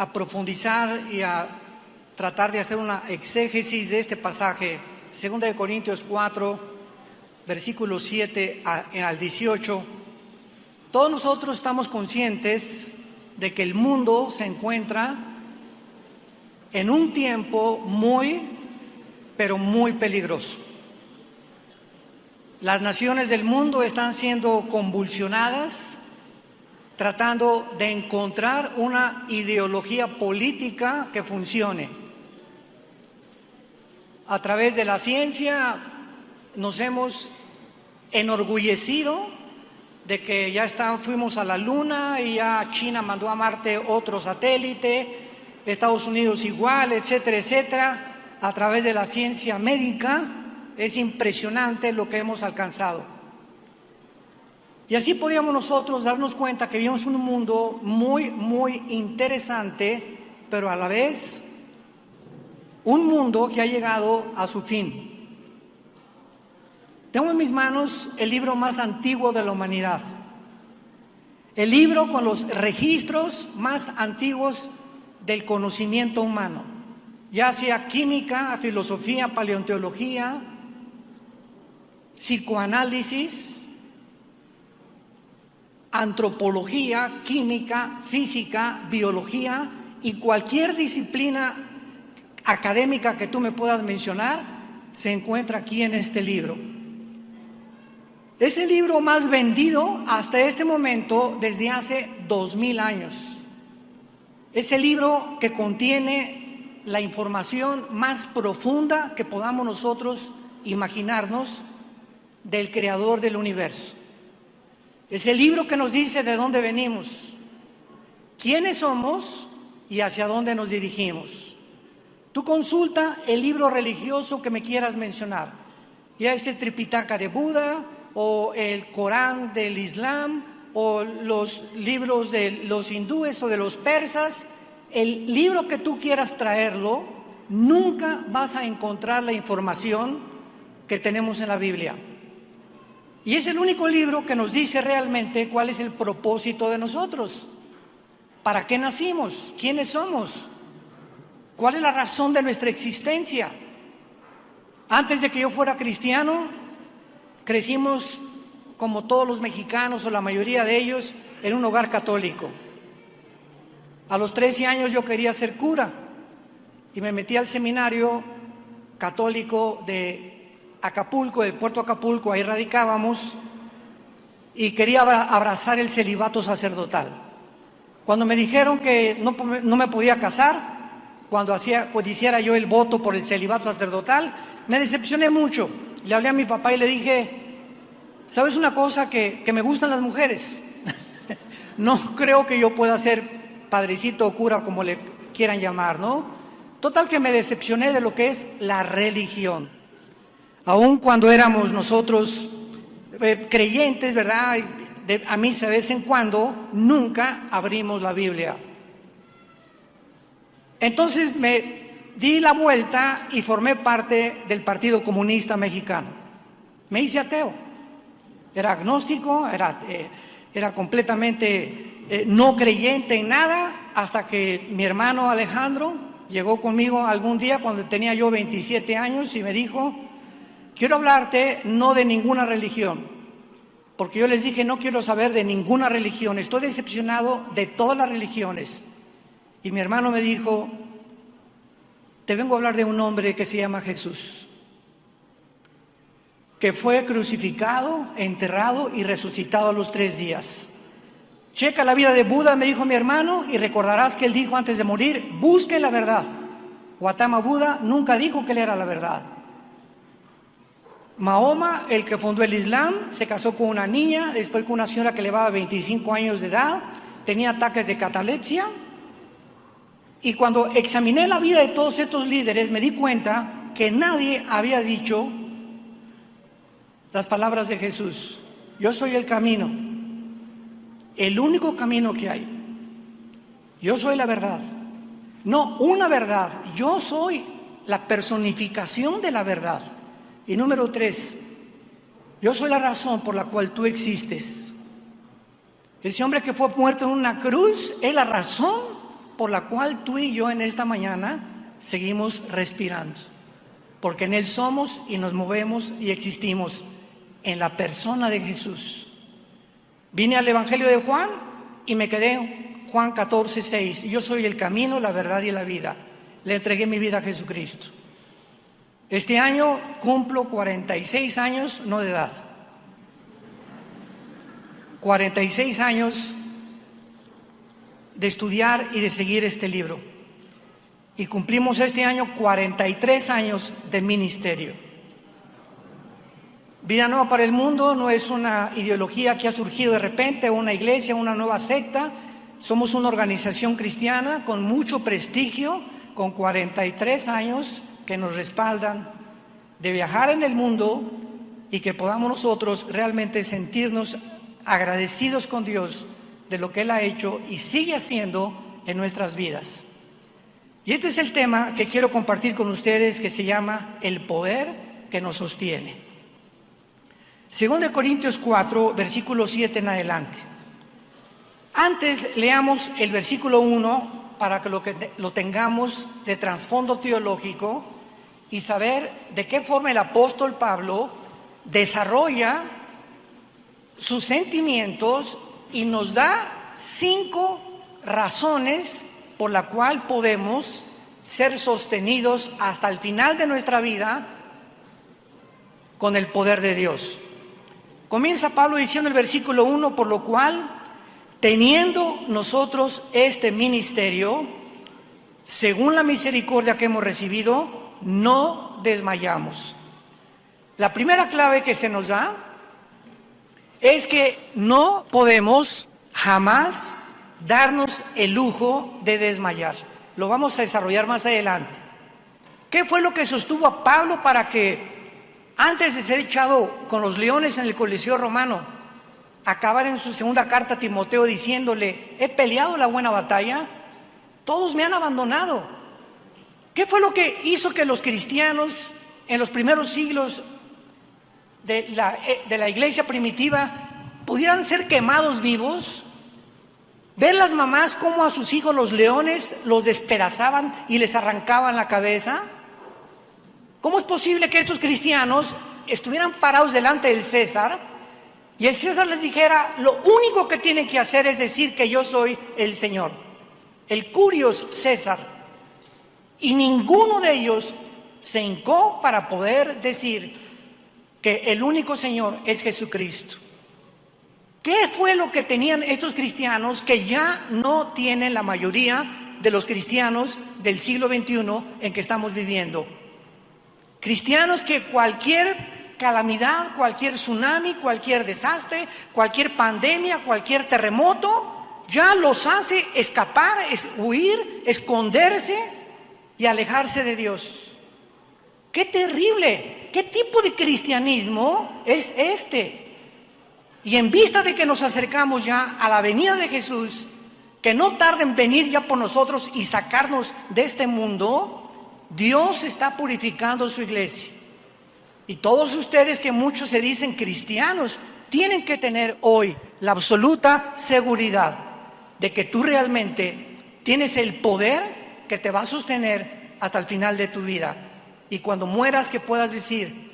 a profundizar y a tratar de hacer una exégesis de este pasaje, 2 Corintios 4, versículos 7 al 18, todos nosotros estamos conscientes de que el mundo se encuentra en un tiempo muy, pero muy peligroso. Las naciones del mundo están siendo convulsionadas, tratando de encontrar una ideología política que funcione. A través de la ciencia nos hemos enorgullecido de que ya fuimos a la Luna y ya China mandó a Marte otro satélite, Estados Unidos igual, etcétera, etcétera. A través de la ciencia médica es impresionante lo que hemos alcanzado. Y así podíamos nosotros darnos cuenta que vivimos en un mundo muy, muy interesante, pero a la vez un mundo que ha llegado a su fin. Tengo en mis manos el libro más antiguo de la humanidad, el libro con los registros más antiguos del conocimiento humano, ya sea química, filosofía, paleontología, psicoanálisis, antropología, química, física, biología y cualquier disciplina académica que tú me puedas mencionar, se encuentra aquí en este libro. Es el libro más vendido hasta este momento desde hace 2000 años. Es el libro que contiene la información más profunda que podamos nosotros imaginarnos del creador del universo. Es el libro que nos dice de dónde venimos, quiénes somos y hacia dónde nos dirigimos. Tú consulta el libro religioso que me quieras mencionar, ya es el Tripitaka de Buda o el Corán del Islam o los libros de los hindúes o de los persas, el libro que tú quieras traerlo, nunca vas a encontrar la información que tenemos en la Biblia. Y es el único libro que nos dice realmente cuál es el propósito de nosotros, para qué nacimos, quiénes somos, cuál es la razón de nuestra existencia. Antes de que yo fuera cristiano, crecimos como todos los mexicanos o la mayoría de ellos en un hogar católico. A los 13 años yo quería ser cura y me metí al seminario católico de Acapulco, del puerto Acapulco, ahí radicábamos, y quería abrazar el celibato sacerdotal. Cuando me dijeron que no me podía casar, cuando hiciera yo el voto por el celibato sacerdotal, me decepcioné mucho. Le hablé a mi papá y le dije, ¿sabes una cosa? Que me gustan las mujeres. No creo que yo pueda ser padrecito o cura, como le quieran llamar, ¿no? Total que me decepcioné de lo que es la religión. Aun cuando éramos nosotros creyentes, ¿verdad? A misa de vez en cuando, nunca abrimos la Biblia. Entonces me di la vuelta y formé parte del Partido Comunista Mexicano. Me hice ateo. Era agnóstico, era completamente no creyente en nada, hasta que mi hermano Alejandro llegó conmigo algún día cuando tenía yo 27 años y me dijo, quiero hablarte no de ninguna religión, porque yo les dije, no quiero saber de ninguna religión, estoy decepcionado de todas las religiones. Y mi hermano me dijo, te vengo a hablar de un hombre que se llama Jesús, que fue crucificado, enterrado y resucitado a los 3 días. Checa la vida de Buda, me dijo mi hermano, y recordarás que él dijo antes de morir, busquen la verdad. Gautama Buda nunca dijo que él era la verdad. Mahoma, el que fundó el Islam, se casó con una niña, después con una señora que le llevaba 25 años de edad, tenía ataques de catalepsia. Y cuando examiné la vida de todos estos líderes, me di cuenta que nadie había dicho las palabras de Jesús. Yo soy el camino, el único camino que hay. Yo soy la verdad. No una verdad, yo soy la personificación de la verdad. Y número 3, yo soy la razón por la cual tú existes. Ese hombre que fue muerto en una cruz es la razón por la cual tú y yo en esta mañana seguimos respirando. Porque en Él somos y nos movemos y existimos, en la persona de Jesús. Vine al Evangelio de Juan y me quedé en Juan 14:6. Yo soy el camino, la verdad y la vida. Le entregué mi vida a Jesucristo. Este año cumplo 46 años, no de edad. 46 años de estudiar y de seguir este libro. Y cumplimos este año 43 años de ministerio. Vida Nueva para el Mundo no es una ideología que ha surgido de repente, una iglesia, una nueva secta. Somos una organización cristiana con mucho prestigio, con 43 años que nos respaldan de viajar en el mundo y que podamos nosotros realmente sentirnos agradecidos con Dios de lo que Él ha hecho y sigue haciendo en nuestras vidas. Y este es el tema que quiero compartir con ustedes, que se llama el poder que nos sostiene. 2 Corintios 4, versículo 7 en adelante. Antes leamos el versículo 1 para que lo tengamos de trasfondo teológico y saber de qué forma el apóstol Pablo desarrolla sus sentimientos y nos da 5 razones por la cual podemos ser sostenidos hasta el final de nuestra vida con el poder de Dios. Comienza Pablo diciendo el versículo 1, por lo cual, teniendo nosotros este ministerio, según la misericordia que hemos recibido, no desmayamos. La primera clave que se nos da es que no podemos jamás darnos el lujo de desmayar. Lo vamos a desarrollar más adelante. ¿Qué fue lo que sostuvo a Pablo para que antes de ser echado con los leones en el Coliseo romano, acabar en su segunda carta a Timoteo diciéndole: he peleado la buena batalla, todos me han abandonado? ¿Qué fue lo que hizo que los cristianos en los primeros siglos de la iglesia primitiva pudieran ser quemados vivos? Ver las mamás cómo a sus hijos los leones los despedazaban y les arrancaban la cabeza. ¿Cómo es posible que estos cristianos estuvieran parados delante del César y el César les dijera: lo único que tienen que hacer es decir que yo soy el Señor, el Curios César? Y ninguno de ellos se hincó para poder decir que el único Señor es Jesucristo. ¿Qué fue lo que tenían estos cristianos que ya no tienen la mayoría de los cristianos del siglo XXI en que estamos viviendo? Cristianos que cualquier calamidad, cualquier tsunami, cualquier desastre, cualquier pandemia, cualquier terremoto, ya los hace escapar, huir, esconderse y alejarse de Dios. ¡Qué terrible! ¿Qué tipo de cristianismo es este? Y en vista de que nos acercamos ya a la venida de Jesús, que no tarda en venir ya por nosotros y sacarnos de este mundo, Dios está purificando su iglesia. Y todos ustedes, que muchos se dicen cristianos, tienen que tener hoy la absoluta seguridad de que tú realmente tienes el poder que te va a sostener hasta el final de tu vida. Y cuando mueras, que puedas decir: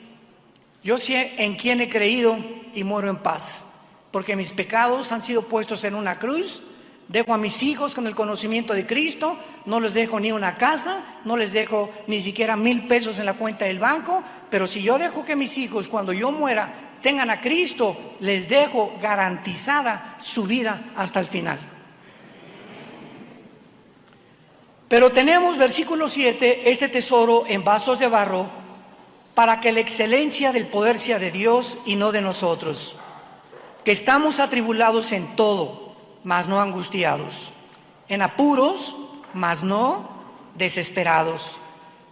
yo sé en quién he creído y muero en paz, porque mis pecados han sido puestos en una cruz. Dejo a mis hijos con el conocimiento de Cristo, no les dejo ni una casa, no les dejo ni siquiera 1,000 pesos en la cuenta del banco, pero si yo dejo que mis hijos, cuando yo muera, tengan a Cristo, les dejo garantizada su vida hasta el final. Pero tenemos, versículo 7, este tesoro en vasos de barro, para que la excelencia del poder sea de Dios y no de nosotros, que estamos atribulados en todo, mas no angustiados, en apuros, mas no desesperados,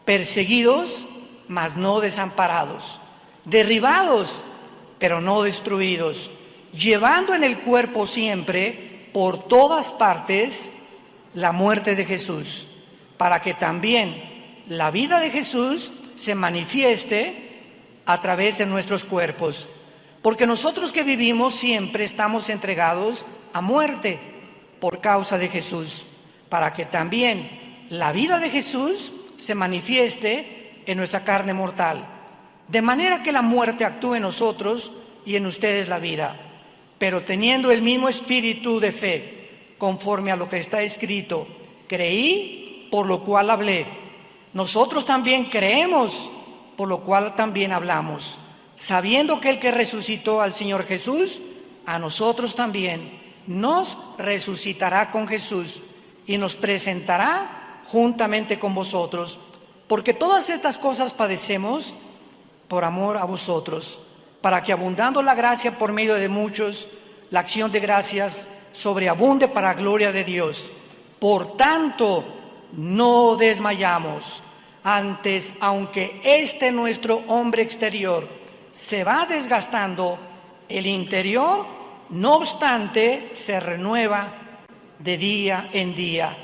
perseguidos, mas no desamparados, derribados, pero no destruidos, llevando en el cuerpo siempre, por todas partes, la muerte de Jesús, para que también la vida de Jesús se manifieste a través de nuestros cuerpos. Porque nosotros que vivimos siempre estamos entregados a muerte por causa de Jesús, para que también la vida de Jesús se manifieste en nuestra carne mortal, de manera que la muerte actúe en nosotros y en ustedes la vida, pero teniendo el mismo espíritu de fe, conforme a lo que está escrito: creí, por lo cual hablé. Nosotros también creemos, por lo cual también hablamos, sabiendo que el que resucitó al Señor Jesús, a nosotros también nos resucitará con Jesús y nos presentará juntamente con vosotros, porque todas estas cosas padecemos por amor a vosotros, para que, abundando la gracia por medio de muchos, la acción de gracias sobreabunde para gloria de Dios. Por tanto, no desmayamos. Antes, aunque nuestro hombre exterior se va desgastando, el interior, no obstante, se renueva de día en día.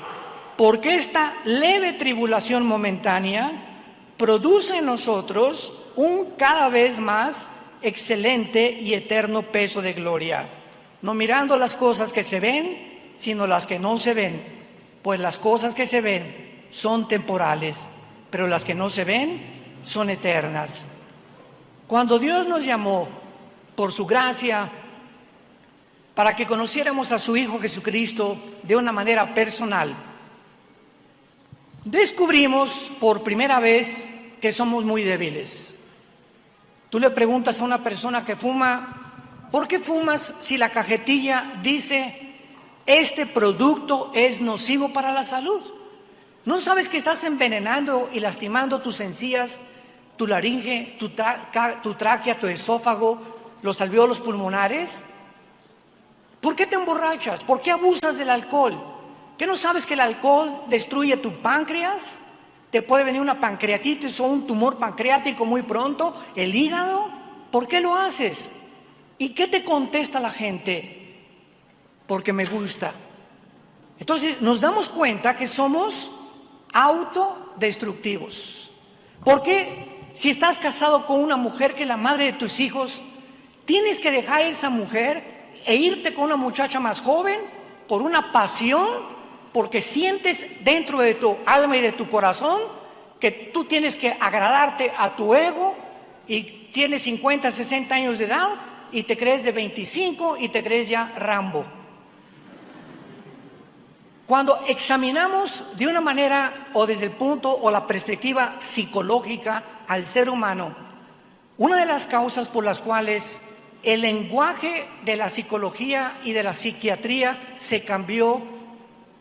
Porque esta leve tribulación momentánea produce en nosotros un cada vez más excelente y eterno peso de gloria, no mirando las cosas que se ven, sino las que no se ven, pues las cosas que se ven son temporales, pero las que no se ven son eternas. Cuando Dios nos llamó por su gracia para que conociéramos a su Hijo Jesucristo de una manera personal, descubrimos por primera vez que somos muy débiles. Tú le preguntas a una persona que fuma: ¿por qué fumas si la cajetilla dice este producto es nocivo para la salud? ¿No sabes que estás envenenando y lastimando tus encías, tu laringe, tu tráquea, tu esófago, los alvéolos pulmonares? ¿Por qué te emborrachas? ¿Por qué abusas del alcohol? ¿Qué no sabes que el alcohol destruye tu páncreas? Te puede venir una pancreatitis o un tumor pancreático muy pronto, el hígado. ¿Por qué lo haces? ¿Y qué te contesta la gente? Porque me gusta. Entonces nos damos cuenta que somos autodestructivos. ¿Por qué? Si estás casado con una mujer que es la madre de tus hijos, tienes que dejar a esa mujer e irte con una muchacha más joven por una pasión, porque sientes dentro de tu alma y de tu corazón que tú tienes que agradarte a tu ego, y tienes 50, 60 años de edad y te crees de 25 y te crees ya Rambo. Cuando examinamos de una manera o desde el punto o la perspectiva psicológica al ser humano, una de las causas por las cuales el lenguaje de la psicología y de la psiquiatría se cambió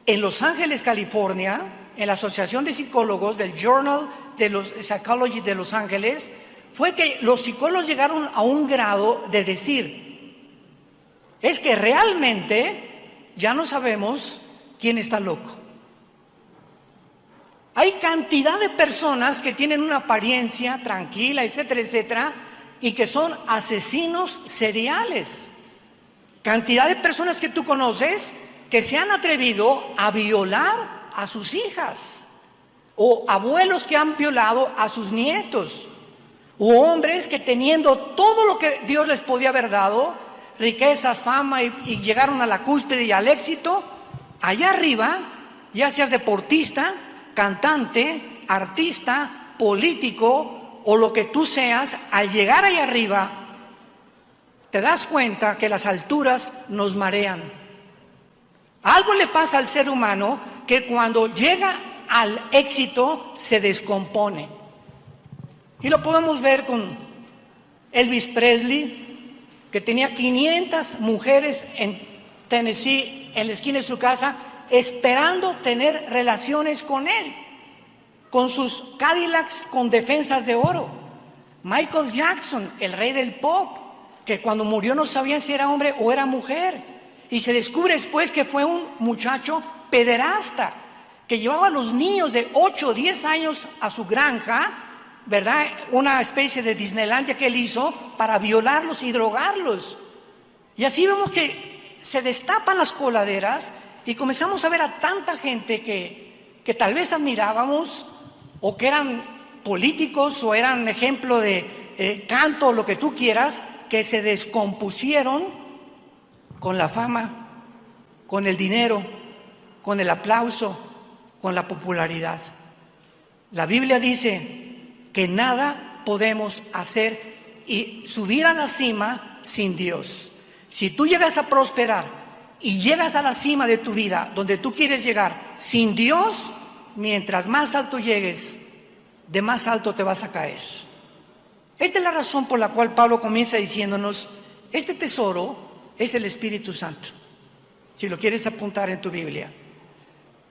en Los Ángeles, California, en la Asociación de Psicólogos del Journal de los Psychology de Los Ángeles, fue que los psicólogos llegaron a un grado de decir: es que realmente ya no sabemos quién está loco. Hay cantidad de personas que tienen una apariencia tranquila, etcétera, etcétera, y que son asesinos seriales. Cantidad de personas que tú conoces que se han atrevido a violar a sus hijas, o abuelos que han violado a sus nietos, u hombres que, teniendo todo lo que Dios les podía haber dado, riquezas, fama, y llegaron a la cúspide y al éxito, allá arriba, ya seas deportista, cantante, artista, político o lo que tú seas, al llegar allá arriba, te das cuenta que las alturas nos marean. Algo le pasa al ser humano que cuando llega al éxito se descompone. Y lo podemos ver con Elvis Presley, que tenía 500 mujeres en Tennessee, en la esquina de su casa, esperando tener relaciones con él, con sus Cadillacs con defensas de oro. Michael Jackson, el rey del pop, que cuando murió no sabían si era hombre o era mujer, y se descubre después que fue un muchacho pederasta, que llevaba a los niños de 8 o 10 años a su granja, ¿verdad? Una especie de Disneylandia que él hizo para violarlos y drogarlos. Y así vemos que se destapan las coladeras y comenzamos a ver a tanta gente que tal vez admirábamos, o que eran políticos o eran ejemplo de canto o lo que tú quieras, que se descompusieron con la fama, con el dinero, con el aplauso, con la popularidad. La Biblia dice que nada podemos hacer y subir a la cima sin Dios. Si tú llegas a prosperar y llegas a la cima de tu vida, donde tú quieres llegar, sin Dios, mientras más alto llegues, de más alto te vas a caer. Esta es la razón por la cual Pablo comienza diciéndonos, este tesoro es el Espíritu Santo. Si lo quieres apuntar en tu Biblia.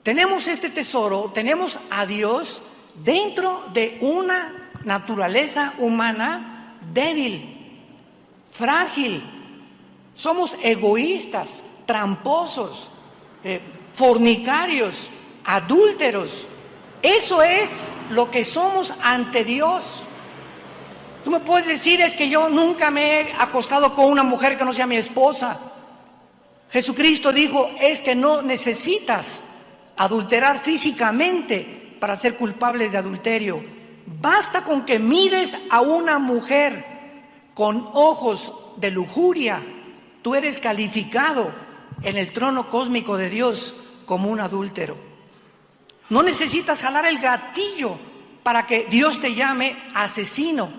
Tenemos este tesoro, tenemos a Dios dentro de una naturaleza humana débil, frágil. Somos egoístas, tramposos, fornicarios, adúlteros. Eso es lo que somos ante Dios. Tú me puedes decir, es que yo nunca me he acostado con una mujer que no sea mi esposa. Jesucristo dijo, es que no necesitas adulterar físicamente para ser culpable de adulterio. Basta con que mires a una mujer con ojos de lujuria. Tú eres calificado en el trono cósmico de Dios como un adúltero. No necesitas jalar el gatillo para que Dios te llame asesino.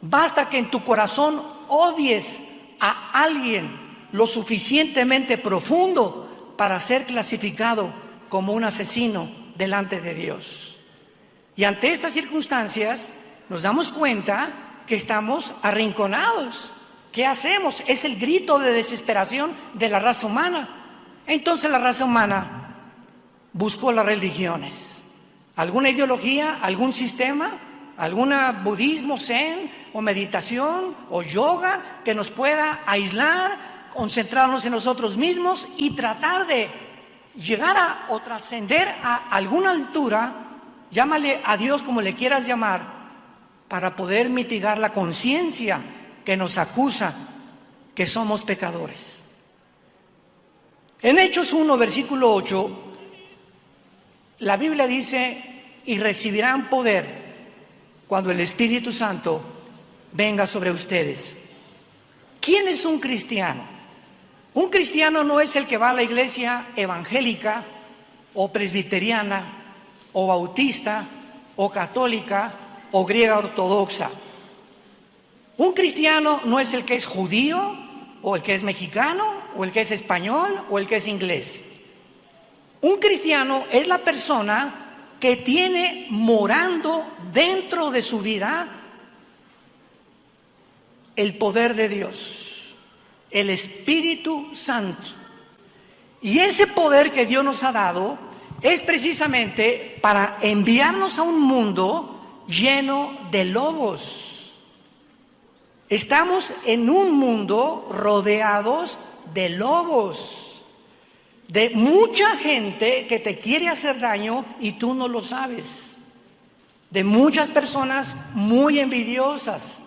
Basta que en tu corazón odies a alguien lo suficientemente profundo para ser clasificado como un asesino delante de Dios. Y ante estas circunstancias nos damos cuenta que estamos arrinconados. ¿Qué hacemos? Es el grito de desesperación de la raza humana. Entonces la raza humana buscó las religiones, alguna ideología, algún sistema, algún budismo zen o meditación o yoga que nos pueda aislar, concentrarnos en nosotros mismos y tratar de llegar a o trascender a alguna altura, llámale a Dios como le quieras llamar, para poder mitigar la conciencia que nos acusa que somos pecadores. En Hechos 1, versículo 8, la Biblia dice, y recibirán poder cuando el Espíritu Santo venga sobre ustedes. ¿Quién es un cristiano? Un cristiano no es el que va a la iglesia evangélica o presbiteriana o bautista o católica o griega ortodoxa. Un cristiano no es el que es judío o el que es mexicano o el que es español o el que es inglés. Un cristiano es la persona que tiene morando dentro de su vida el poder de Dios, el Espíritu Santo. Y ese poder que Dios nos ha dado es precisamente para enviarnos a un mundo lleno de lobos. Estamos en un mundo rodeados de lobos, de mucha gente que te quiere hacer daño y tú no lo sabes, de muchas personas muy envidiosas,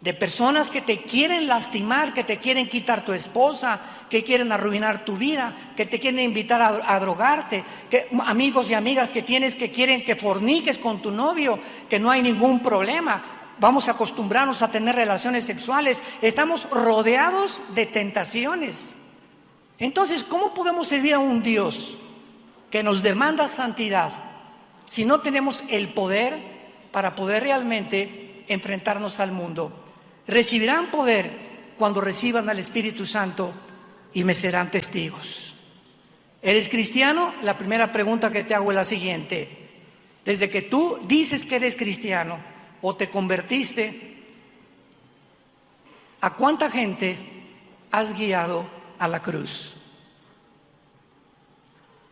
de personas que te quieren lastimar, que te quieren quitar tu esposa, que quieren arruinar tu vida, que te quieren invitar a drogarte, que, amigos y amigas que tienes que quieren que forniques con tu novio, que no hay ningún problema. Vamos a acostumbrarnos a tener relaciones sexuales. Estamos rodeados de tentaciones. Entonces, ¿cómo podemos servir a un Dios que nos demanda santidad si no tenemos el poder para poder realmente enfrentarnos al mundo? Recibirán poder cuando reciban al Espíritu Santo y me serán testigos. ¿Eres cristiano? La primera pregunta que te hago es la siguiente. Desde que tú dices que eres cristiano o te convertiste, ¿a cuánta gente has guiado a la cruz?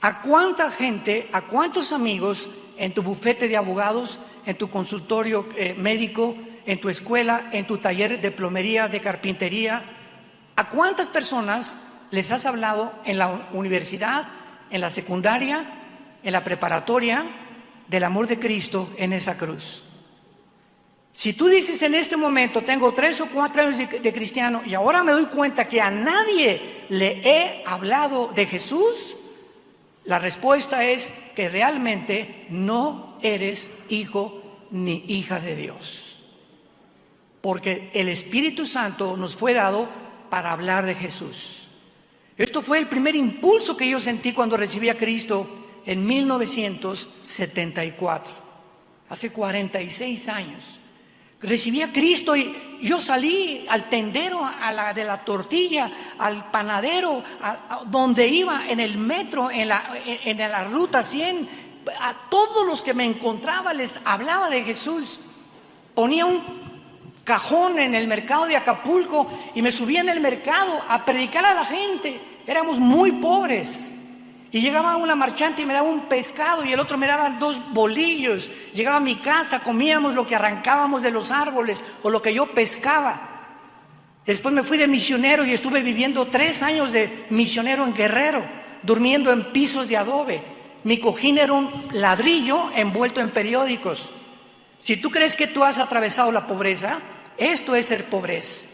¿A cuánta gente, a cuántos amigos en tu bufete de abogados, en tu consultorio médico, en tu escuela, en tu taller de plomería, de carpintería, a cuántas personas les has hablado en la universidad, en la secundaria, en la preparatoria, del amor de Cristo en esa cruz? Si tú dices en este momento, tengo 3 o 4 años de cristiano y ahora me doy cuenta que a nadie le he hablado de Jesús, la respuesta es que realmente no eres hijo ni hija de Dios. Porque el Espíritu Santo nos fue dado para hablar de Jesús. Esto fue el primer impulso que yo sentí cuando recibí a Cristo en 1974, hace 46 años. Recibí a Cristo y yo salí al tendero de la tortilla, al panadero, a donde iba, en el metro, en la ruta 100, a todos los que me encontraba les hablaba de Jesús. Ponía un cajón en el mercado de Acapulco y me subía en el mercado a predicar a la gente. Éramos muy pobres. Y llegaba una marchante y me daba un pescado y el otro me daba 2 bolillos. Llegaba a mi casa, comíamos lo que arrancábamos de los árboles o lo que yo pescaba. Después me fui de misionero y estuve viviendo 3 años de misionero en Guerrero, durmiendo en pisos de adobe. Mi cojín era un ladrillo envuelto en periódicos. Si tú crees que tú has atravesado la pobreza, esto es ser pobreza.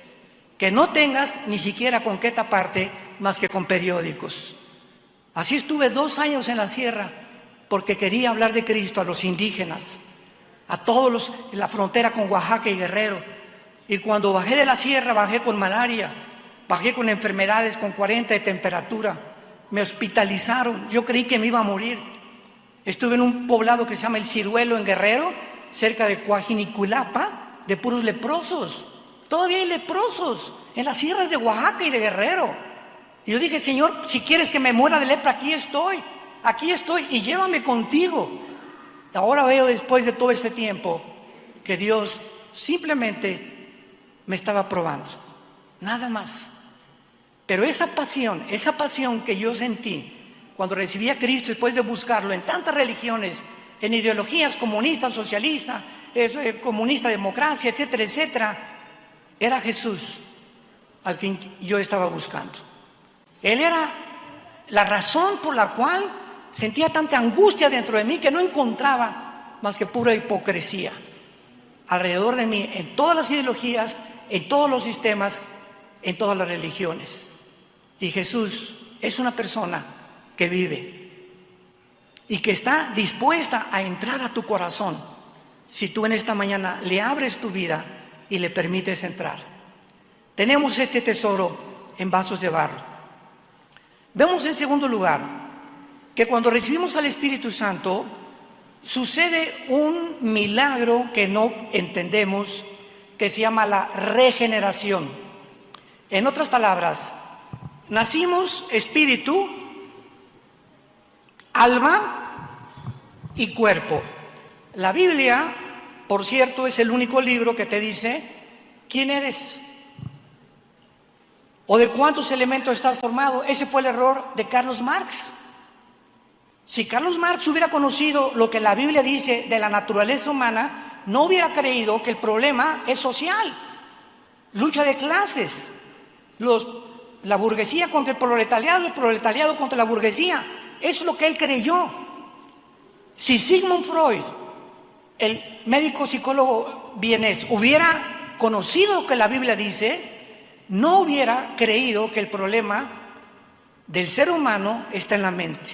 Que no tengas ni siquiera con qué taparte más que con periódicos. Así estuve 2 años en la sierra porque quería hablar de Cristo a los indígenas, a todos en la frontera con Oaxaca y Guerrero. Y cuando bajé de la sierra, bajé con malaria, bajé con enfermedades, con 40 de temperatura. Me hospitalizaron, yo creí que me iba a morir. Estuve en un poblado que se llama El Ciruelo en Guerrero, cerca de Coajiniculapa, de puros leprosos. Todavía hay leprosos en las sierras de Oaxaca y de Guerrero. Y yo dije, Señor, si quieres que me muera de lepra, aquí estoy y llévame contigo. Ahora veo, después de todo ese tiempo, que Dios simplemente me estaba probando, nada más. Pero esa pasión que yo sentí cuando recibí a Cristo, después de buscarlo en tantas religiones, en ideologías comunistas, socialistas, comunista, democracia, etcétera, etcétera, era Jesús al que yo estaba buscando. Él era la razón por la cual sentía tanta angustia dentro de mí que no encontraba más que pura hipocresía alrededor de mí, en todas las ideologías, en todos los sistemas, en todas las religiones. Y Jesús es una persona que vive y que está dispuesta a entrar a tu corazón si tú en esta mañana le abres tu vida y le permites entrar. Tenemos este tesoro en vasos de barro. Vemos en segundo lugar que cuando recibimos al Espíritu Santo sucede un milagro que no entendemos, que se llama la regeneración. En otras palabras, nacimos espíritu, alma y cuerpo. La Biblia, por cierto, es el único libro que te dice quién eres o de cuántos elementos estás formado. Ese fue el error de Carlos Marx. Si Carlos Marx hubiera conocido lo que la Biblia dice de la naturaleza humana, no hubiera creído que el problema es social, lucha de clases, la burguesía contra el proletariado contra la burguesía. Eso es lo que él creyó. Si Sigmund Freud, el médico psicólogo vienés, hubiera conocido lo que la Biblia dice, no hubiera creído que el problema del ser humano está en la mente.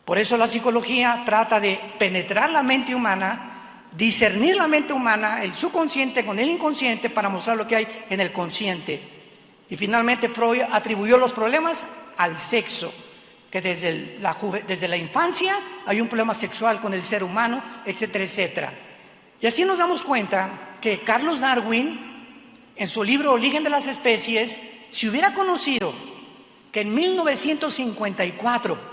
Por eso la psicología trata de penetrar la mente humana, discernir la mente humana, el subconsciente con el inconsciente, para mostrar lo que hay en el consciente. Y finalmente Freud atribuyó los problemas al sexo, que desde la infancia hay un problema sexual con el ser humano, etcétera, etcétera. Y así nos damos cuenta que Carlos Darwin, en su libro Origen de las Especies, si hubiera conocido que en 1954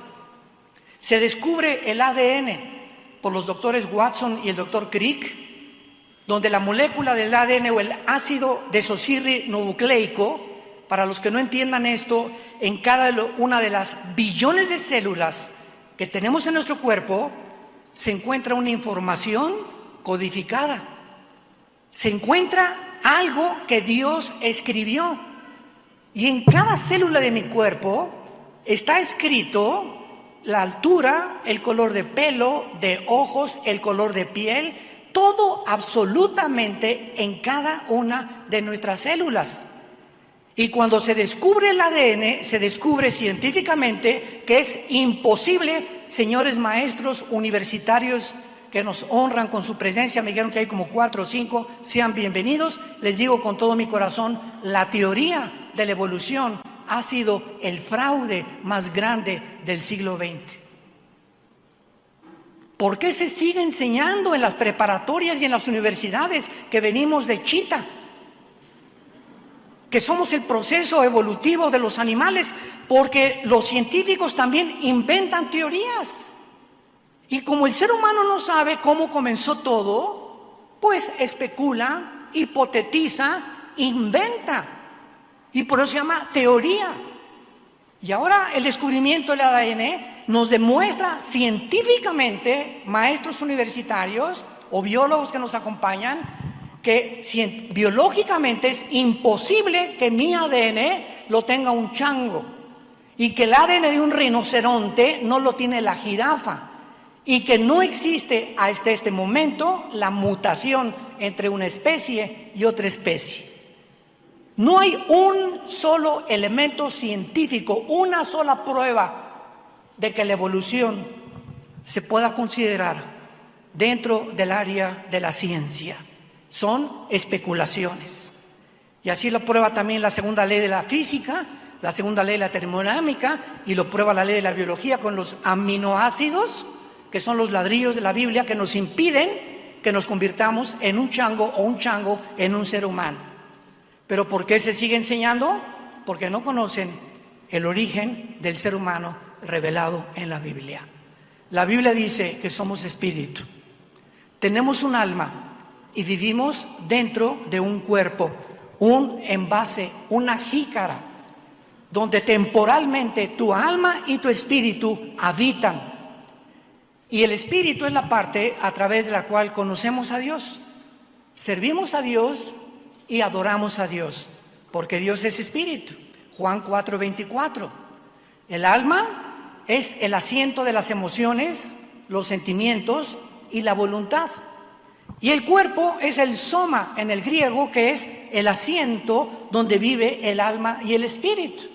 se descubre el ADN por los doctores Watson y el doctor Crick, donde la molécula del ADN o el ácido desoxirribonucleico, para los que no entiendan esto, en cada una de las billones de células que tenemos en nuestro cuerpo se encuentra una información codificada, se encuentra algo que Dios escribió, y en cada célula de mi cuerpo está escrito la altura, el color de pelo, de ojos, el color de piel, todo absolutamente en cada una de nuestras células. Y cuando se descubre el ADN, se descubre científicamente que es imposible. Señores maestros universitarios que nos honran con su presencia, me dijeron que hay como 4 o 5, sean bienvenidos. Les digo con todo mi corazón, la teoría de la evolución ha sido el fraude más grande del siglo XX. ¿Por qué se sigue enseñando en las preparatorias y en las universidades que venimos de chita? Que somos el proceso evolutivo de los animales, porque los científicos también inventan teorías. Y como el ser humano no sabe cómo comenzó todo, pues especula, hipotetiza, inventa. Y por eso se llama teoría. Y ahora el descubrimiento del ADN nos demuestra científicamente, maestros universitarios o biólogos que nos acompañan, que biológicamente es imposible que mi ADN lo tenga un chango y que el ADN de un rinoceronte no lo tiene la jirafa y que no existe hasta este momento la mutación entre una especie y otra especie. No hay un solo elemento científico, una sola prueba de que la evolución se pueda considerar dentro del área de la ciencia. Son especulaciones. Y así lo prueba también la segunda ley de la física, la segunda ley de la termodinámica, y lo prueba la ley de la biología con los aminoácidos, que son los ladrillos de la Biblia que nos impiden que nos convirtamos en un chango o un chango en un ser humano. ¿Pero por qué se sigue enseñando? Porque no conocen el origen del ser humano revelado en la Biblia. La Biblia dice que somos espíritu, tenemos un alma y vivimos dentro de un cuerpo, un envase, una jícara, donde temporalmente tu alma y tu espíritu habitan. Y el espíritu es la parte a través de la cual conocemos a Dios, servimos a Dios y adoramos a Dios, porque Dios es espíritu. Juan 4:24. El alma es el asiento de las emociones, los sentimientos y la voluntad. Y el cuerpo es el soma en el griego, que es el asiento donde vive el alma y el espíritu.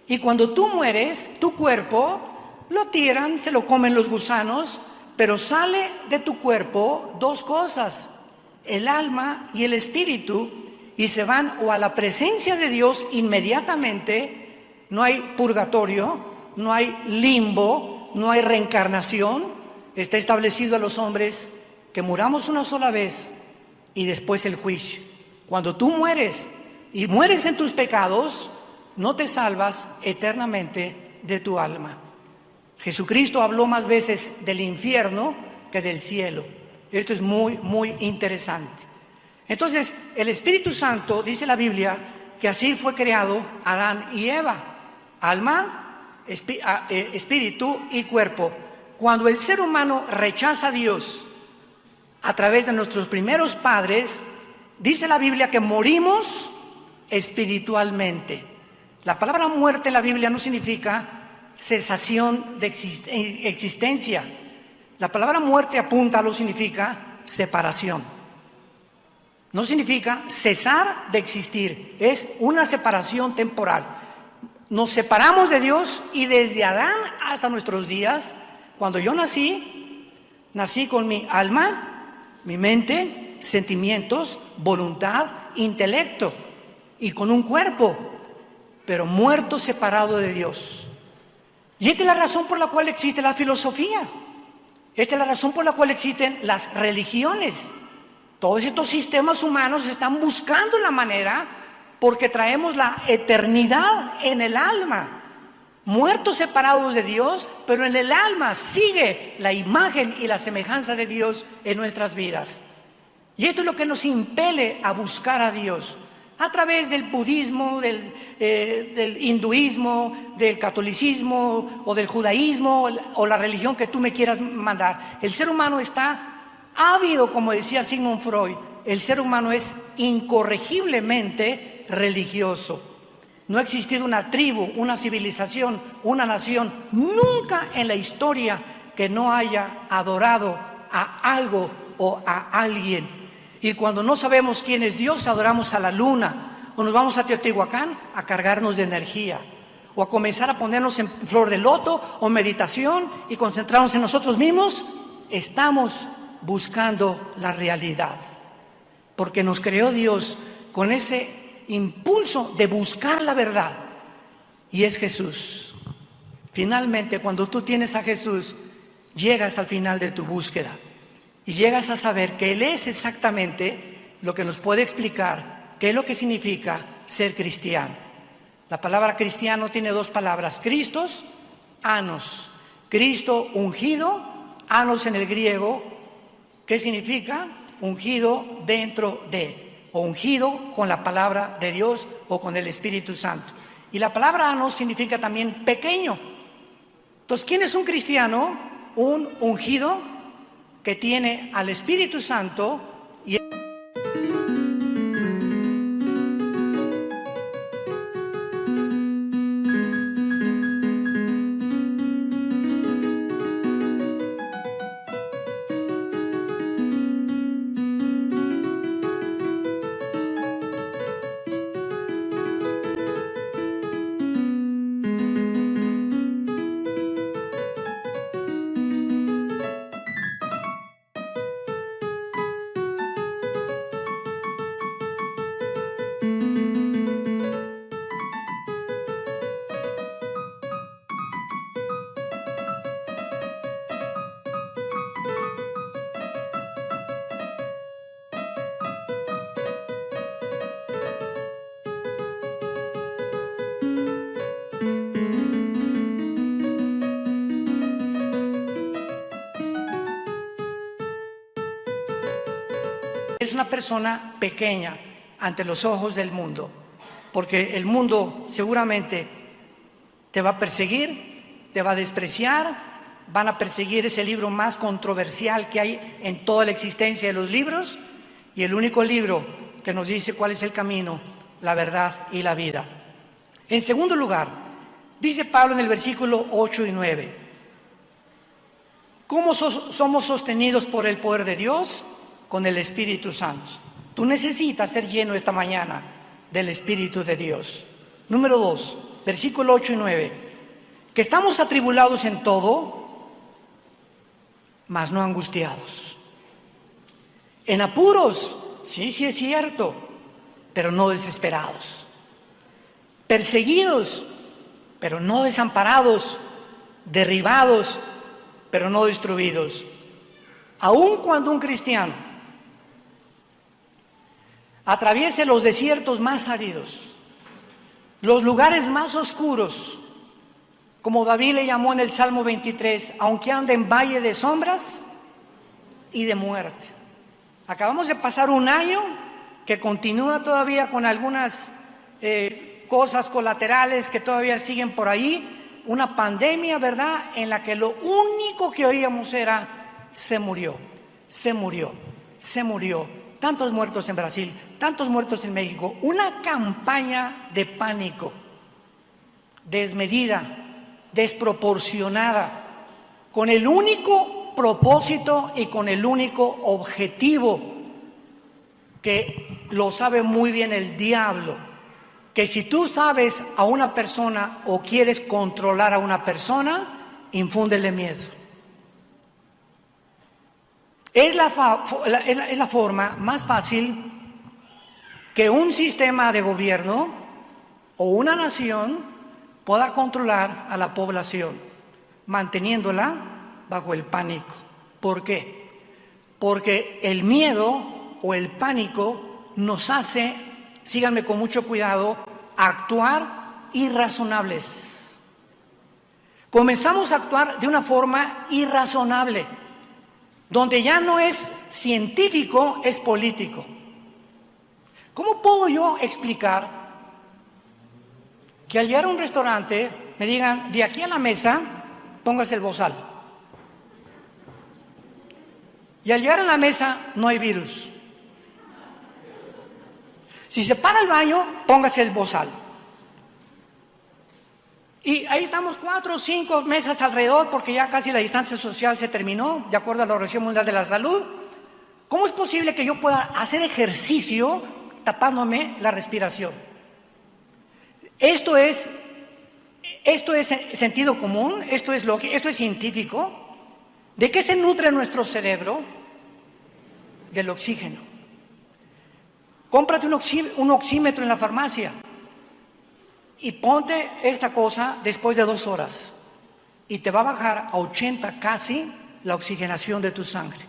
Y cuando tú mueres, tu cuerpo lo tiran, se lo comen los gusanos, pero sale de tu cuerpo dos cosas, el alma y el espíritu, y se van o a la presencia de Dios inmediatamente. No hay purgatorio, no hay limbo, no hay reencarnación. Está establecido a los hombres que muramos una sola vez y después el juicio. Cuando tú mueres y mueres en tus pecados, no te salvas eternamente de tu alma. Jesucristo habló más veces del infierno que del cielo. Esto es muy, muy interesante. Entonces, el Espíritu Santo, dice la Biblia, que así fue creado Adán y Eva, alma, espíritu y cuerpo. Cuando el ser humano rechaza a Dios a través de nuestros primeros padres, dice la Biblia que morimos espiritualmente. La palabra muerte en la Biblia no significa cesación de existencia. La palabra muerte apunta, lo significa separación. No significa cesar de existir, es una separación temporal. Nos separamos de Dios y desde Adán hasta nuestros días, cuando yo nací con mi alma, mi mente, sentimientos, voluntad, intelecto y con un cuerpo, pero muerto, separado de Dios. Y esta es la razón por la cual existe la filosofía, esta es la razón por la cual existen las religiones. Todos estos sistemas humanos están buscando la manera, porque traemos la eternidad en el alma, muertos separados de Dios, pero en el alma sigue la imagen y la semejanza de Dios en nuestras vidas. Y esto es lo que nos impele a buscar a Dios a través del budismo, del hinduismo, del catolicismo o del judaísmo o la religión que tú me quieras mandar. El ser humano está ávido, como decía Sigmund Freud. El ser humano es incorregiblemente religioso. No ha existido una tribu, una civilización, una nación, nunca en la historia que no haya adorado a algo o a alguien. Y cuando no sabemos quién es Dios, adoramos a la luna, o nos vamos a Teotihuacán a cargarnos de energía, o a comenzar a ponernos en flor de loto o meditación y concentrarnos en nosotros mismos. Estamos buscando la realidad, porque nos creó Dios con ese impulso de buscar la verdad. y es Jesús. Finalmente, cuando tú tienes a Jesús, llegas al final de tu búsqueda y llegas a saber que Él es exactamente lo que nos puede explicar qué es lo que significa ser cristiano. La palabra cristiano tiene dos palabras: Christos, anos. Cristo ungido, anos en el griego, ¿qué significa? Ungido dentro de, o ungido con la palabra de Dios o con el Espíritu Santo. Y la palabra anos significa también pequeño. Entonces, ¿quién es un cristiano? Un ungido que tiene al Espíritu Santo y es una persona pequeña ante los ojos del mundo, porque el mundo seguramente te va a perseguir, te va a despreciar, van a perseguir ese libro más controversial que hay en toda la existencia de los libros, y el único libro que nos dice cuál es el camino, la verdad y la vida. En segundo lugar, dice Pablo en el versículo 8 y 9, ¿cómo somos sostenidos por el poder de Dios? Con el Espíritu Santo. Tú necesitas ser lleno esta mañana del Espíritu de Dios. Número 2, versículo 8 y 9, que estamos atribulados en todo, mas no angustiados. En apuros, sí es cierto, pero no desesperados. Perseguidos, pero no desamparados. Derribados, pero no destruidos. Aun cuando un cristiano atraviese los desiertos más áridos, los lugares más oscuros, como David le llamó en el Salmo 23, aunque ande en valle de sombras y de muerte. Acabamos de pasar un año que continúa todavía con algunas cosas colaterales que todavía siguen por ahí, una pandemia, ¿verdad?, en la que lo único que oíamos era: se murió, se murió, se murió. Tantos muertos en Brasil, tantos muertos en México, una campaña de pánico desmedida, desproporcionada, con el único propósito y con el único objetivo, que lo sabe muy bien el diablo, que si tú sabes a una persona o quieres controlar a una persona, infúndele miedo. Es la forma más fácil que un sistema de gobierno o una nación pueda controlar a la población, manteniéndola bajo el pánico. ¿Por qué? Porque el miedo o el pánico nos hace, síganme con mucho cuidado, actuar irrazonables. Comenzamos a actuar de una forma irrazonable, donde ya no es científico, es político. ¿Cómo puedo yo explicar que al llegar a un restaurante me digan: de aquí a la mesa póngase el bozal, y al llegar a la mesa no hay virus? Si se para el baño, póngase el bozal. Y ahí estamos 4 o 5 mesas alrededor, porque ya casi la distancia social se terminó, de acuerdo a la Organización Mundial de la Salud. ¿Cómo es posible que yo pueda hacer ejercicio tapándome la respiración? Esto es sentido común, esto es lógico, esto es científico. ¿De qué se nutre nuestro cerebro? Del oxígeno. Cómprate un oxímetro en la farmacia. y ponte esta cosa después de 2 horas y te va a bajar a 80 casi la oxigenación de tu sangre.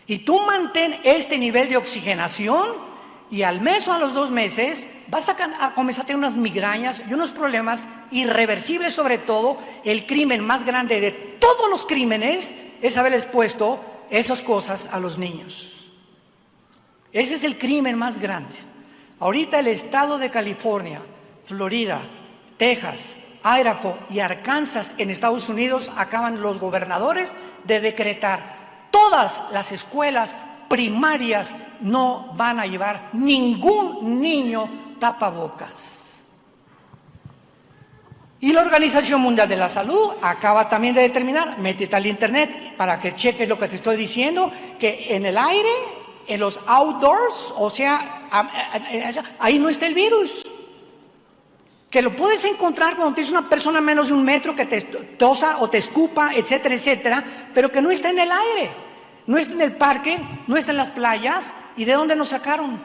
Y tú mantén este nivel de oxigenación y al mes o a los 2 meses vas a comenzar a tener unas migrañas y unos problemas irreversibles. Sobre todo, el crimen más grande de todos los crímenes es haberles puesto esas cosas a los niños. Ese es el crimen más grande. Ahorita el estado de California, Florida, Texas, Idaho y Arkansas en Estados Unidos acaban los gobernadores de decretar: todas las escuelas primarias no van a llevar ningún niño tapabocas. Y la Organización Mundial de la Salud acaba también de determinar, métete al internet para que cheques lo que te estoy diciendo, que en el aire, en los outdoors, o sea, ahí no está el virus. Que lo puedes encontrar cuando tienes una persona a menos de 1 metro que te tosa o te escupa, etcétera, etcétera, pero que no está en el aire, no está en el parque, no está en las playas. ¿Y de dónde nos sacaron?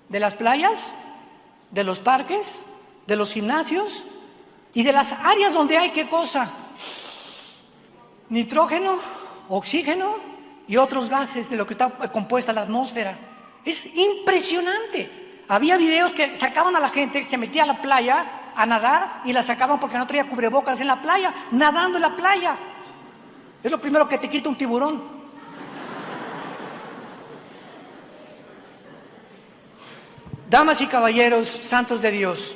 ¿De las playas? ¿De los parques? ¿De los gimnasios? ¿Y de las áreas donde hay qué cosa? Nitrógeno, oxígeno y otros gases de lo que está compuesta la atmósfera. Es impresionante. Había videos que sacaban a la gente que se metía a la playa a nadar y la sacaban porque no traía cubrebocas en la playa, nadando en la playa. Es lo primero que te quita un tiburón. Damas y caballeros, santos de Dios,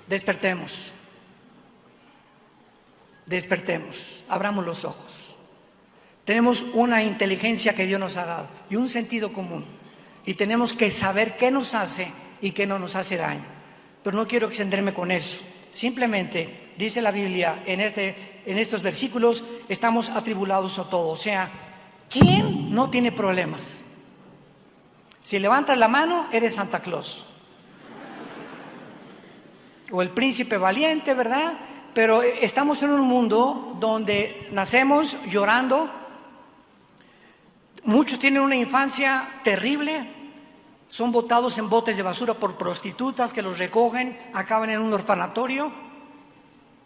despertemos. Despertemos, abramos los ojos. Tenemos una inteligencia que Dios nos ha dado y un sentido común. Y tenemos que saber qué nos hace y qué no nos hace daño. Pero no quiero extenderme con eso. Simplemente dice la Biblia en estos versículos: estamos atribulados a todo. O sea, ¿quién no tiene problemas? Si levantas la mano, eres Santa Claus. O el príncipe valiente, ¿verdad? Pero estamos en un mundo donde nacemos llorando. Muchos tienen una infancia terrible, son botados en botes de basura por prostitutas que los recogen, acaban en un orfanatorio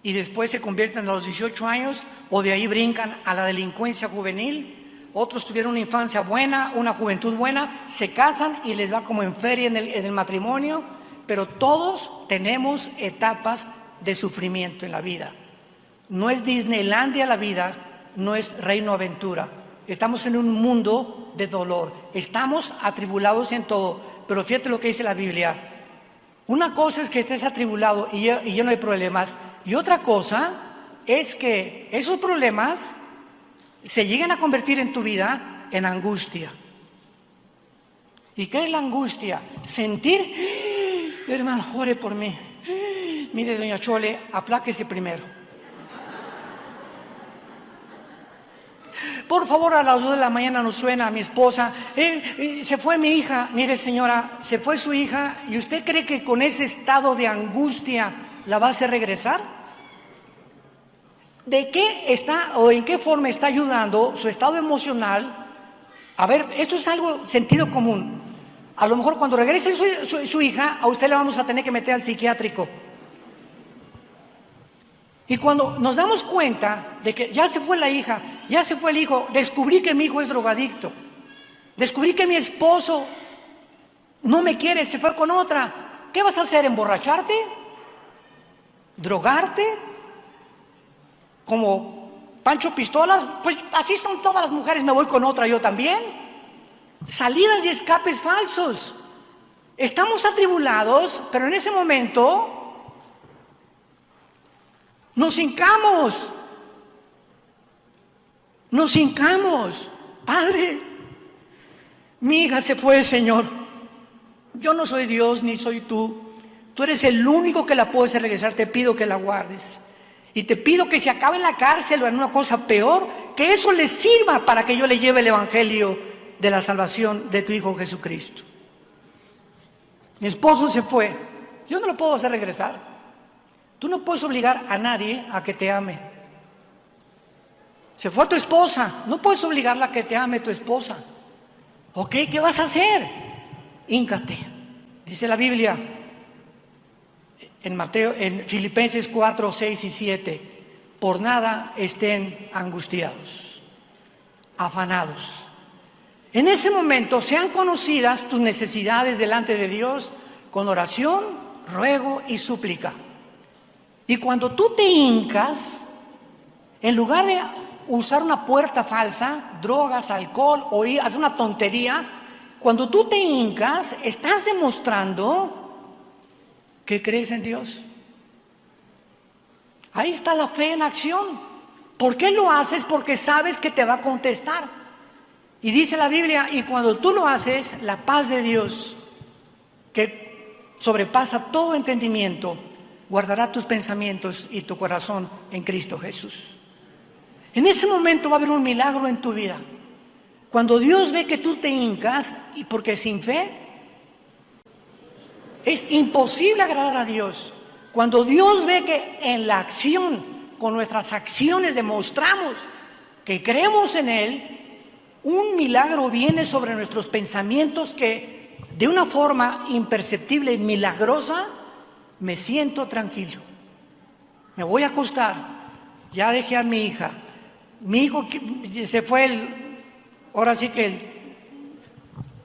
y después se convierten a los 18 años o de ahí brincan a la delincuencia juvenil. Otros tuvieron una infancia buena, una juventud buena, se casan y les va como en feria en el matrimonio. Pero todos tenemos etapas de sufrimiento en la vida. No es Disneylandia la vida, no es Reino Aventura. Estamos en un mundo de dolor, estamos atribulados en todo. Pero fíjate lo que dice la Biblia: una cosa es que estés atribulado y ya no hay problemas, y otra cosa es que esos problemas se lleguen a convertir en tu vida en angustia. ¿Y qué es la angustia? Sentir: hermano, ore por mí. Mire, doña Chole, apláquese primero. Por favor, a las 2 de la mañana nos suena a mi esposa: se fue mi hija. Mire, señora, se fue su hija, ¿y usted cree que con ese estado de angustia la va a hacer regresar? ¿De qué está o en qué forma está ayudando su estado emocional? A ver, esto es algo sentido común. A lo mejor cuando regrese su hija, a usted le vamos a tener que meter al psiquiátrico. Y cuando nos damos cuenta de que ya se fue la hija, ya se fue el hijo, descubrí que mi hijo es drogadicto, descubrí que mi esposo no me quiere, se fue con otra, ¿Qué vas a hacer? ¿Emborracharte? ¿Drogarte? ¿Como Pancho Pistolas? Pues así son todas las mujeres, me voy con otra yo también. Salidas y escapes falsos. Estamos atribulados, pero en ese momento nos hincamos. Nos hincamos. Padre, mi hija se fue, Señor. Yo no soy Dios ni soy tú. Tú eres el único que la puede hacer regresar. Te pido que la guardes. Y te pido que se acabe en la cárcel o en una cosa peor, que eso le sirva para que yo le lleve el evangelio de la salvación de tu Hijo Jesucristo. Mi esposo se fue. Yo no lo puedo hacer regresar. Tú no puedes obligar a nadie a que te ame. Se fue tu esposa. No puedes obligarla a que te ame tu esposa. Ok, ¿qué vas a hacer? Híncate. Dice la Biblia en Filipenses 4, 6 y 7. Por nada estén angustiados, afanados. En ese momento sean conocidas tus necesidades delante de Dios con oración, ruego y súplica. Y cuando tú te hincas, en lugar de usar una puerta falsa, drogas, alcohol o hacer una tontería, cuando tú te hincas, estás demostrando que crees en Dios. Ahí está la fe en acción. ¿Por qué lo haces? Porque sabes que te va a contestar. Y dice la Biblia, y cuando tú lo haces, la paz de Dios, que sobrepasa todo entendimiento, guardará tus pensamientos y tu corazón en Cristo Jesús. En ese momento va a haber un milagro en tu vida. Cuando Dios ve que tú te hincas, y porque sin fe es imposible agradar a Dios. Cuando Dios ve que en la acción, con nuestras acciones demostramos que creemos en Él, un milagro viene sobre nuestros pensamientos que de una forma imperceptible y milagrosa me siento tranquilo. Me voy a acostar. Ya dejé a mi hija. Mi hijo se fue ahora sí que el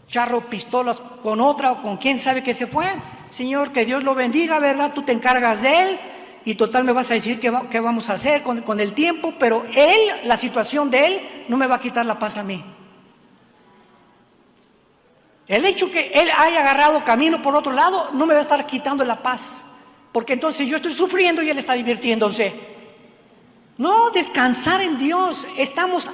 charro pistolas con otra o con quién sabe que se fue. Señor, que Dios lo bendiga, ¿verdad? Tú te encargas de él y total me vas a decir qué vamos a hacer con el tiempo, pero él, la situación de él no me va a quitar la paz a mí. El hecho que él haya agarrado camino por otro lado no me va a estar quitando la paz, porque entonces yo estoy sufriendo y él está divirtiéndose. No, descansar en Dios. Estamos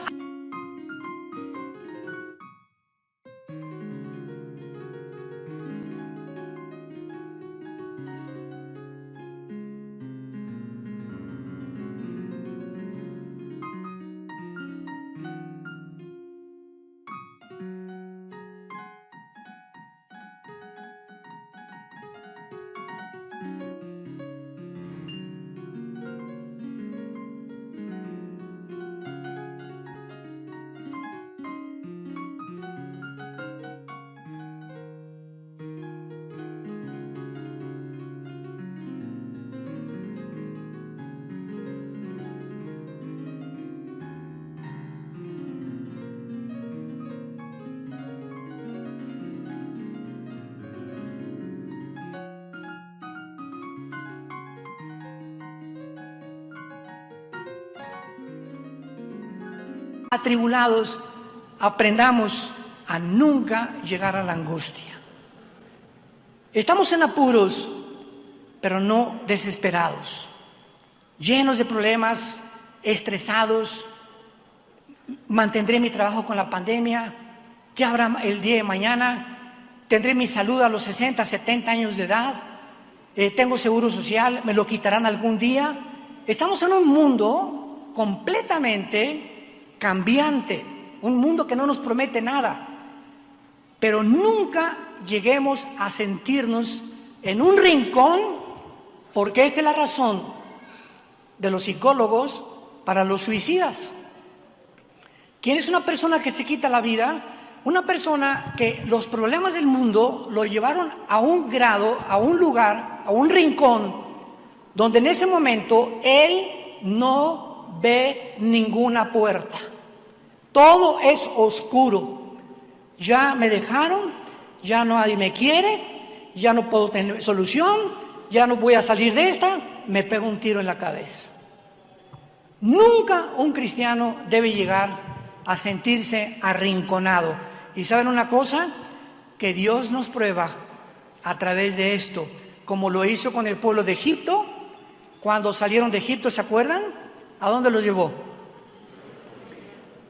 atribulados, aprendamos a nunca llegar a la angustia. Estamos en apuros, pero no desesperados, llenos de problemas, estresados. Mantendré mi trabajo con la pandemia. ¿Qué habrá el día de mañana? ¿Tendré mi salud a los 60, 70 años de edad? ¿Tengo seguro social? ¿Me lo quitarán algún día? Estamos en un mundo completamente cambiante, un mundo que no nos promete nada, pero nunca lleguemos a sentirnos en un rincón, porque esta es la razón de los psicólogos para los suicidas. ¿Quién es una persona que se quita la vida? Una persona que los problemas del mundo lo llevaron a un grado, a un lugar, a un rincón, donde en ese momento él no ve ninguna puerta. Todo es oscuro. Ya me dejaron, ya nadie me quiere, ya no puedo tener solución, ya no voy a salir de esta, me pego un tiro en la cabeza. Nunca un cristiano debe llegar a sentirse arrinconado. Y ¿saben una cosa? Que Dios nos prueba a través de esto, como lo hizo con el pueblo de Egipto. Cuando salieron de Egipto, ¿se acuerdan? ¿A dónde los llevó?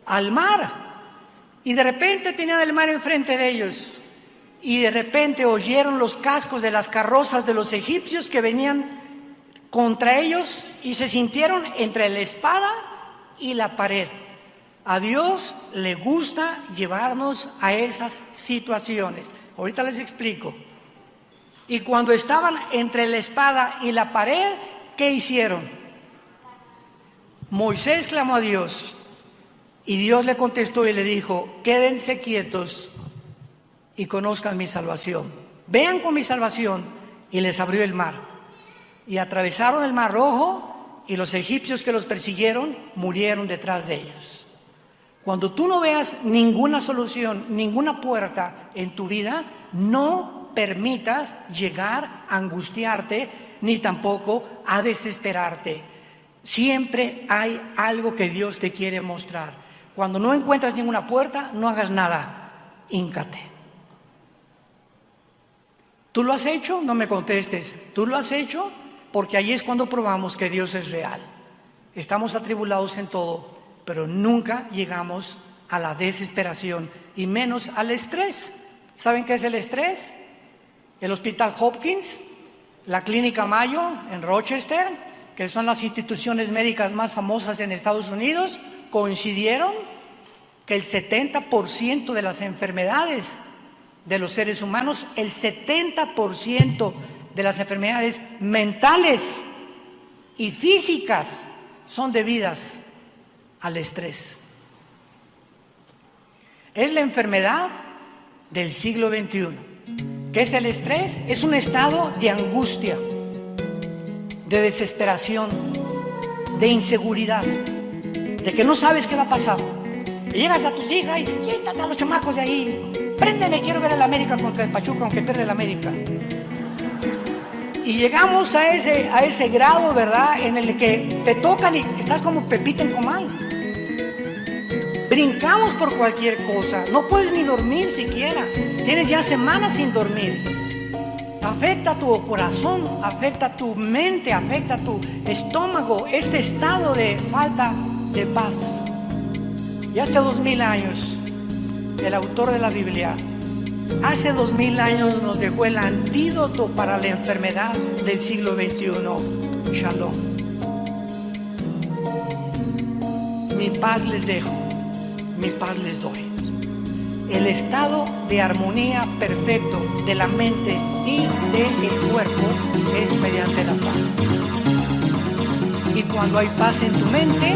Al mar. Y de repente tenían el mar enfrente de ellos. Y de repente oyeron los cascos de las carrozas de los egipcios que venían contra ellos y se sintieron entre la espada y la pared. A Dios le gusta llevarnos a esas situaciones. Ahorita les explico. Y cuando estaban entre la espada y la pared, ¿qué hicieron? Moisés clamó a Dios y Dios le contestó y le dijo: quédense quietos y conozcan mi salvación. Vean con mi salvación. Y les abrió el mar. Y atravesaron el mar Rojo y los egipcios que los persiguieron murieron detrás de ellos. Cuando tú no veas ninguna solución, ninguna puerta en tu vida, no permitas llegar a angustiarte ni tampoco a desesperarte. Siempre hay algo que Dios te quiere mostrar. Cuando no encuentras ninguna puerta, no hagas nada, híncate. ¿Tú lo has hecho? No me contestes. ¿Tú lo has hecho? Porque ahí es cuando probamos que Dios es real. Estamos atribulados en todo, pero nunca llegamos a la desesperación y menos al estrés. ¿Saben qué es el estrés? El Hospital Hopkins, la Clínica Mayo en Rochester, que son las instituciones médicas más famosas en Estados Unidos, coincidieron que el 70% de las enfermedades de los seres humanos, el 70% de las enfermedades mentales y físicas son debidas al estrés. Es la enfermedad del siglo XXI. ¿Qué es el estrés? Es un estado de angustia, de desesperación, de inseguridad, de que no sabes qué va a pasar. Y llegas a tus hijas y quítate a los chamacos de ahí. Préndeme, quiero ver el América contra el Pachuca, aunque pierde el América. Y llegamos a ese grado, ¿verdad?, en el que te tocan y estás como Pepita en comal. Brincamos por cualquier cosa, no puedes ni dormir siquiera. Tienes ya semanas sin dormir. Afecta a tu corazón, afecta a tu mente, afecta a tu estómago, este estado de falta de paz. Y hace 2000 años, el autor de la Biblia, hace 2000 años nos dejó el antídoto para la enfermedad del siglo XXI. Shalom. Mi paz les dejo, mi paz les doy. El estado de armonía perfecto de la mente y del cuerpo es mediante la paz. Y cuando hay paz en tu mente,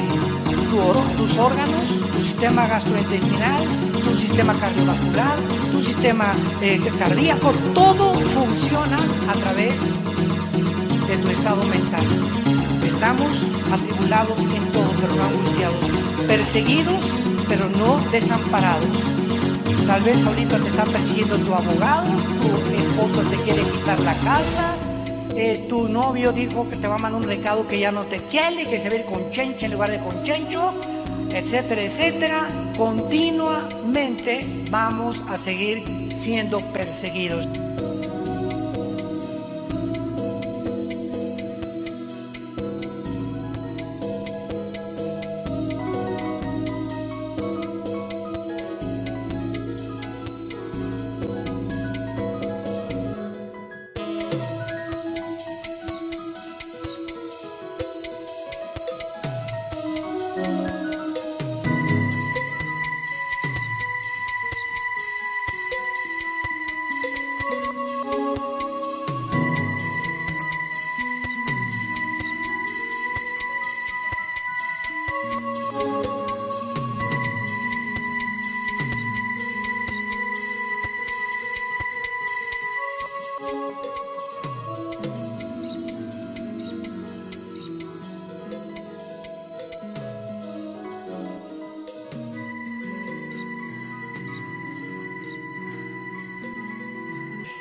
tus órganos, tu sistema gastrointestinal, tu sistema cardiovascular, tu sistema cardíaco, todo funciona a través de tu estado mental. Estamos atribulados en todo, pero no angustiados, perseguidos, pero no desamparados. Tal vez ahorita te está persiguiendo tu abogado, tu esposo te quiere quitar la casa, tu novio dijo que te va a mandar un recado que ya no te quiere, que se ve con chencha en lugar de con chencho, etcétera, etcétera. Continuamente vamos a seguir siendo perseguidos.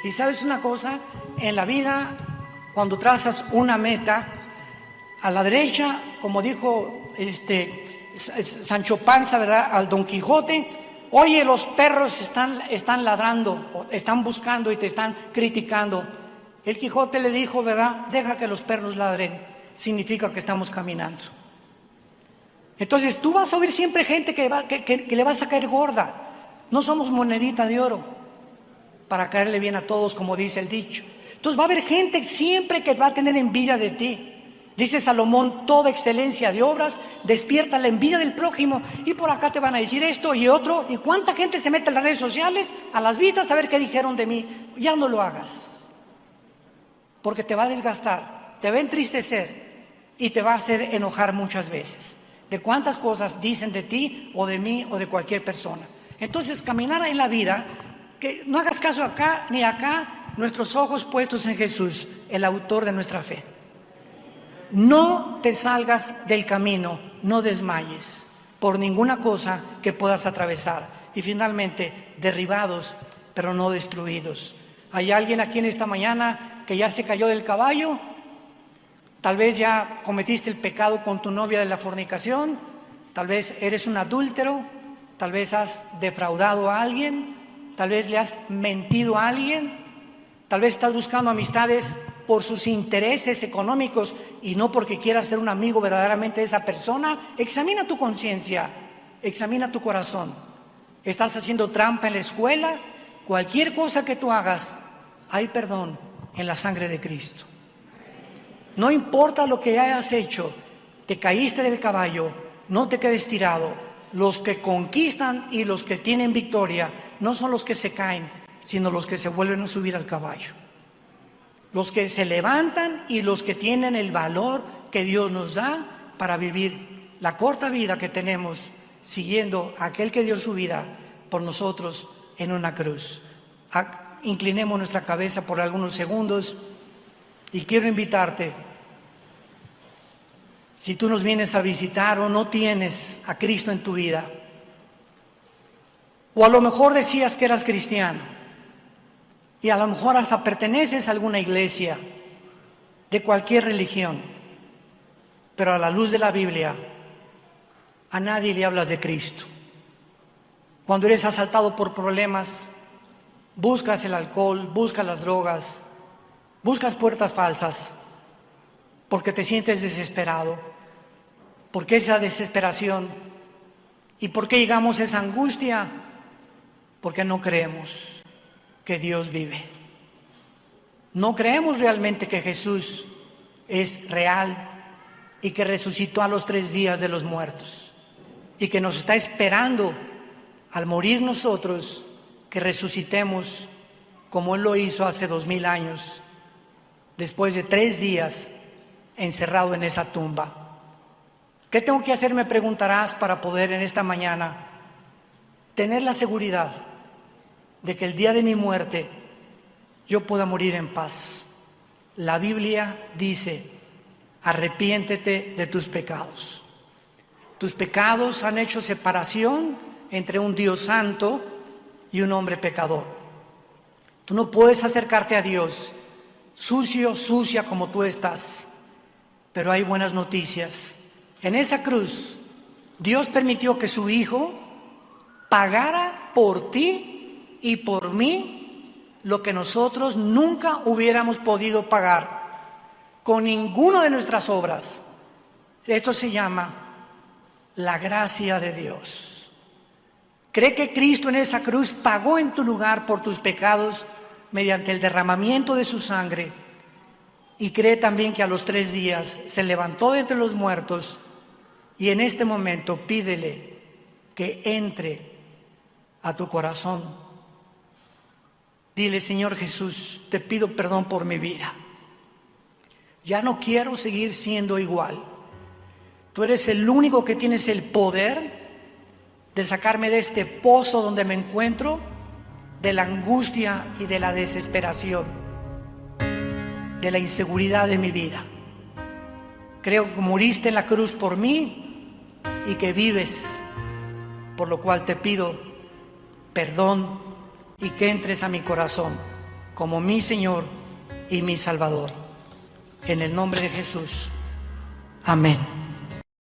Y sabes una cosa, en la vida, cuando trazas una meta, a la derecha, como dijo Sancho Panza, ¿verdad?, al Don Quijote, oye, los perros están ladrando, están buscando y te están criticando. El Quijote le dijo, ¿verdad?, deja que los perros ladren, significa que estamos caminando. Entonces tú vas a oír siempre gente que le vas a caer gorda. No somos monedita de oro para caerle bien a todos, como dice el dicho. Entonces va a haber gente siempre que va a tener envidia de ti. Dice Salomón, toda excelencia de obras despierta la envidia del prójimo. Y por acá te van a decir esto y otro. ¿Y cuánta gente se mete en las redes sociales a las vistas a ver qué dijeron de mí? Ya no lo hagas, porque te va a desgastar, te va a entristecer y te va a hacer enojar muchas veces. De cuántas cosas dicen de ti o de mí o de cualquier persona. Entonces, caminar en la vida, que no hagas caso acá ni acá, nuestros ojos puestos en Jesús, el autor de nuestra fe. No te salgas del camino, no desmayes por ninguna cosa que puedas atravesar. Y finalmente, derribados, pero no destruidos. ¿Hay alguien aquí en esta mañana que ya se cayó del caballo? Tal vez ya cometiste el pecado con tu novia de la fornicación, tal vez eres un adúltero, tal vez has defraudado a alguien, tal vez le has mentido a alguien, tal vez estás buscando amistades por sus intereses económicos y no porque quieras ser un amigo verdaderamente de esa persona. Examina tu conciencia, examina tu corazón. ¿Estás haciendo trampa en la escuela? Cualquier cosa que tú hagas, hay perdón en la sangre de Cristo. No importa lo que hayas hecho, te caíste del caballo, no te quedes tirado. Los que conquistan y los que tienen victoria no son los que se caen, sino los que se vuelven a subir al caballo. Los que se levantan y los que tienen el valor que Dios nos da para vivir la corta vida que tenemos siguiendo a aquel que dio su vida por nosotros en una cruz. Inclinemos nuestra cabeza por algunos segundos y quiero invitarte. Si tú nos vienes a visitar o no tienes a Cristo en tu vida, o a lo mejor decías que eras cristiano y a lo mejor hasta perteneces a alguna iglesia de cualquier religión, pero a la luz de la Biblia a nadie le hablas de Cristo. Cuando eres asaltado por problemas, buscas el alcohol, buscas las drogas, buscas puertas falsas, porque te sientes desesperado. ¿Por qué esa desesperación? ¿Y por qué llegamos a esa angustia? Porque no creemos que Dios vive. No creemos realmente que Jesús es real y que resucitó a los 3 días de los muertos y que nos está esperando al morir nosotros, que resucitemos como Él lo hizo hace 2000 años, después de 3 días encerrado en esa tumba. ¿Qué tengo que hacer? Me preguntarás, para poder en esta mañana tener la seguridad de que el día de mi muerte yo pueda morir en paz. La Biblia dice, arrepiéntete de tus pecados. Tus pecados han hecho separación entre un Dios santo y un hombre pecador. Tú no puedes acercarte a Dios sucio, sucia como tú estás. Pero hay buenas noticias. En esa cruz, Dios permitió que su Hijo pagara por ti y por mí lo que nosotros nunca hubiéramos podido pagar con ninguna de nuestras obras. Esto se llama la gracia de Dios. Cree que Cristo en esa cruz pagó en tu lugar por tus pecados mediante el derramamiento de su sangre. Y cree también que a los 3 días se levantó de entre los muertos, y en este momento pídele que entre a tu corazón. Dile, Señor Jesús, te pido perdón por mi vida. Ya no quiero seguir siendo igual. Tú eres el único que tienes el poder de sacarme de este pozo donde me encuentro, de la angustia y de la desesperación, de la inseguridad de mi vida. Creo que moriste en la cruz por mí y que vives, por lo cual te pido perdón y que entres a mi corazón como mi Señor y mi Salvador. En el nombre de Jesús. Amén.